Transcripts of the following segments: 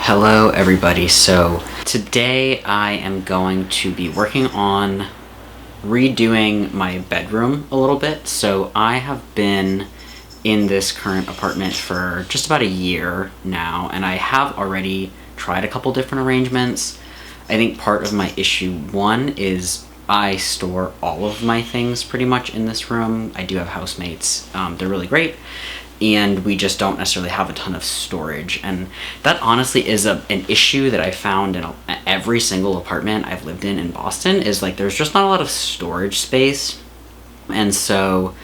Hello everybody. So today I am going to be working on redoing my bedroom a little bit. So I have been in this current apartment for just about a year now, and I have already tried a couple different arrangements. I think part of my issue one is I store all of my things pretty much in this room. I do have housemates. They're really great. And we just don't necessarily have a ton of storage. And that honestly is an issue that I found in every single apartment I've lived in Boston, is like there's just not a lot of storage space. And so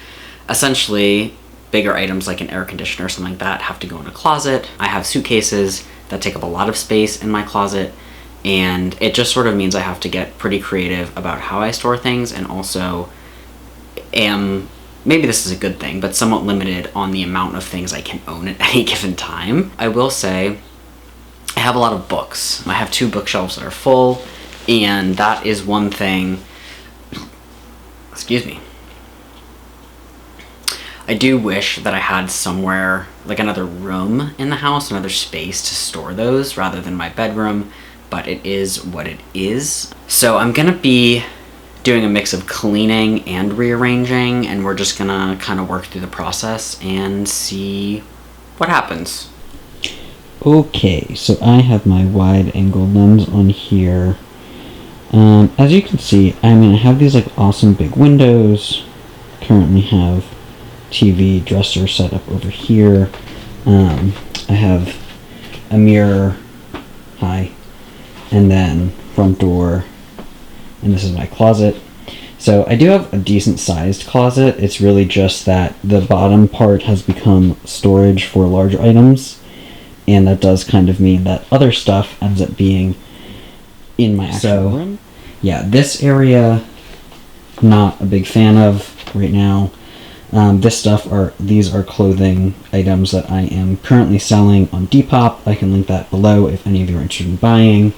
essentially bigger items like an air conditioner or something like that have to go in a closet. I have suitcases that take up a lot of space in my closet, and it just sort of means I have to get pretty creative about how I store things, and also maybe this is a good thing, but somewhat limited on the amount of things I can own at any given time. I will say I have a lot of books. I have 2 bookshelves that are full, and that is one thing. Excuse me. I do wish that I had somewhere, like another room in the house, another space to store those rather than my bedroom, but it is what it is. So I'm gonna be doing a mix of cleaning and rearranging, and we're just gonna kind of work through the process and see what happens. Okay, so I have my wide angle lens on here. As you can see, I have these like awesome big windows. Currently have TV dresser set up over here. I have a mirror, and then front door. And this is my closet. So I do have a decent sized closet. It's really just that the bottom part has become storage for larger items, and that does kind of mean that other stuff ends up being in my actual room. Yeah, this area, not a big fan of right now. These are clothing items that I am currently selling on Depop. I can link that below if any of you are interested in buying.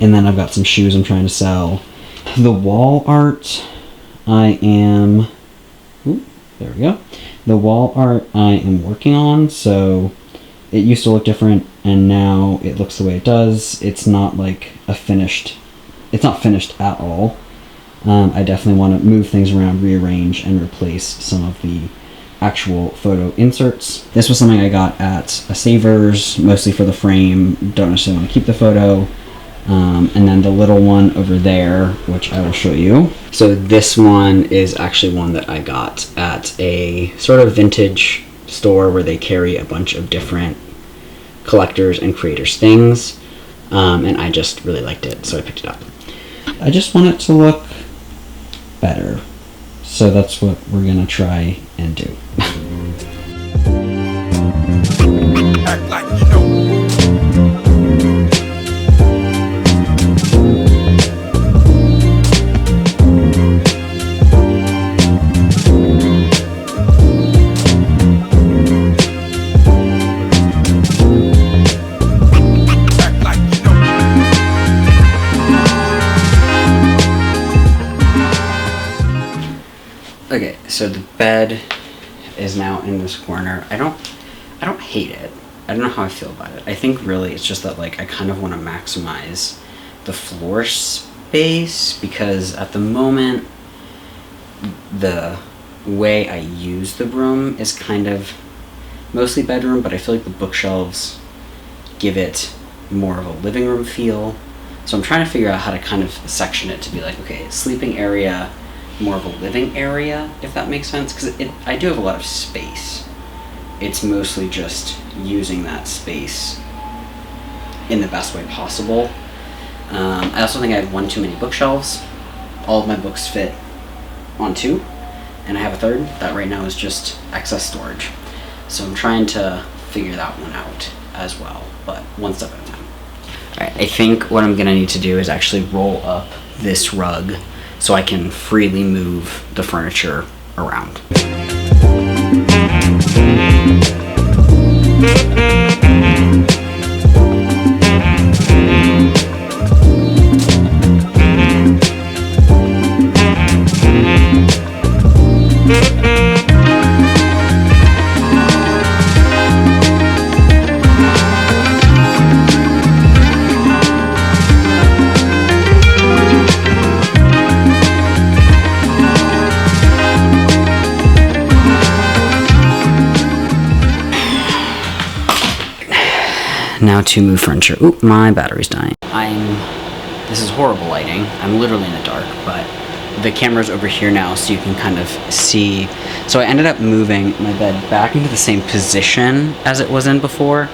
And then I've got some shoes I'm trying to sell. The wall art, there we go. The wall art I am working on, so it used to look different, and now it looks the way it does. It's not like it's not finished at all. I definitely want to move things around, rearrange, and replace some of the actual photo inserts. This was something I got at a Savers, mostly for the frame. Don't necessarily want to keep the photo. And then the little one over there, which I will show you. So this one is actually one that I got at a sort of vintage store where they carry a bunch of different collectors and creators things. And I just really liked it, so I picked it up. I just want it to look better. So that's what we're gonna try and do. Act like you know. Okay, so the bed is now in this corner. I don't hate it. I don't know how I feel about it. I think really it's just that like I kind of want to maximize the floor space, because at the moment the way I use the room is kind of mostly bedroom, but I feel like the bookshelves give it more of a living room feel. So I'm trying to figure out how to kind of section it to be like, okay, sleeping area, more of a living area, if that makes sense, because I do have a lot of space. It's mostly just using that space in the best way possible. I also think I have one too many bookshelves. All of my books fit on 2, and I have a third that right now is just excess storage. So I'm trying to figure that one out as well, but one step at a time. Alright, I think what I'm gonna need to do is actually roll up this rug so I can freely move the furniture around. Now to move furniture. Oop, my battery's dying. This is horrible lighting. I'm literally in the dark, but the camera's over here now, so you can kind of see. So I ended up moving my bed back into the same position as it was in before,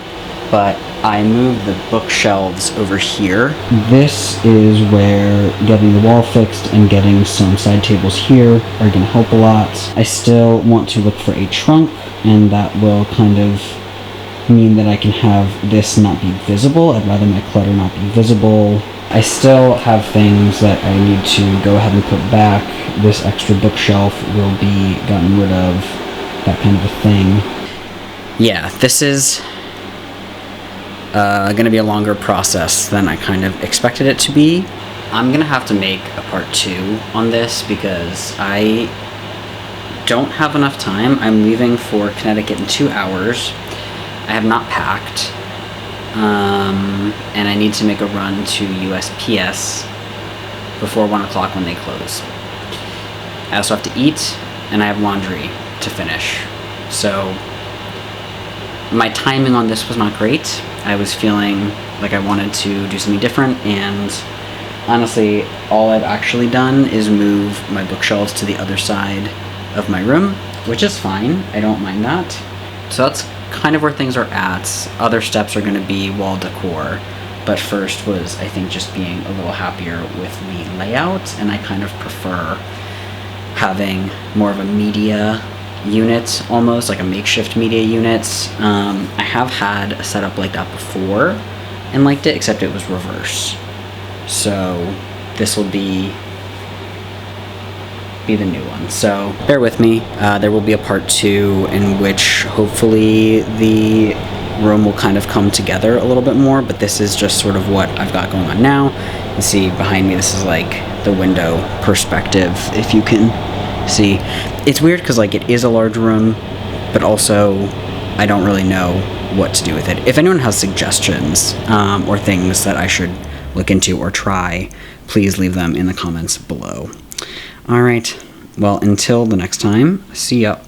but I moved the bookshelves over here. This is where getting the wall fixed and getting some side tables here are gonna help a lot. I still want to look for a trunk, and that will kind of mean that I can have this not be visible. I'd rather my clutter not be visible. I still have things that I need to go ahead and put back. This extra bookshelf will be gotten rid of, that kind of a thing. Yeah, this is going to be a longer process than I kind of expected it to be. I'm going to have to make a part 2 on this because I don't have enough time. I'm leaving for Connecticut in 2 hours. I have not packed. And I need to make a run to USPS before 1 o'clock when they close. I also have to eat, and I have laundry to finish. So my timing on this was not great. I was feeling like I wanted to do something different, and honestly, all I've actually done is move my bookshelves to the other side of my room, which is fine. I don't mind that. So that's kind of where things are at. Other steps are going to be wall decor, but first was, I think, just being a little happier with the layout, and I kind of prefer having more of a media unit, almost like a makeshift media unit. I have had a setup like that before and liked it, except it was reverse. So this will be the new one. So bear with me. There will be a part 2 in which hopefully the room will kind of come together a little bit more, but this is just sort of what I've got going on now. You see behind me, this is like the window perspective, if you can see. It's weird because like it is a large room, but also I don't really know what to do with it. If anyone has suggestions or things that I should look into or try, please leave them in the comments below. All right, well, until the next time, see ya.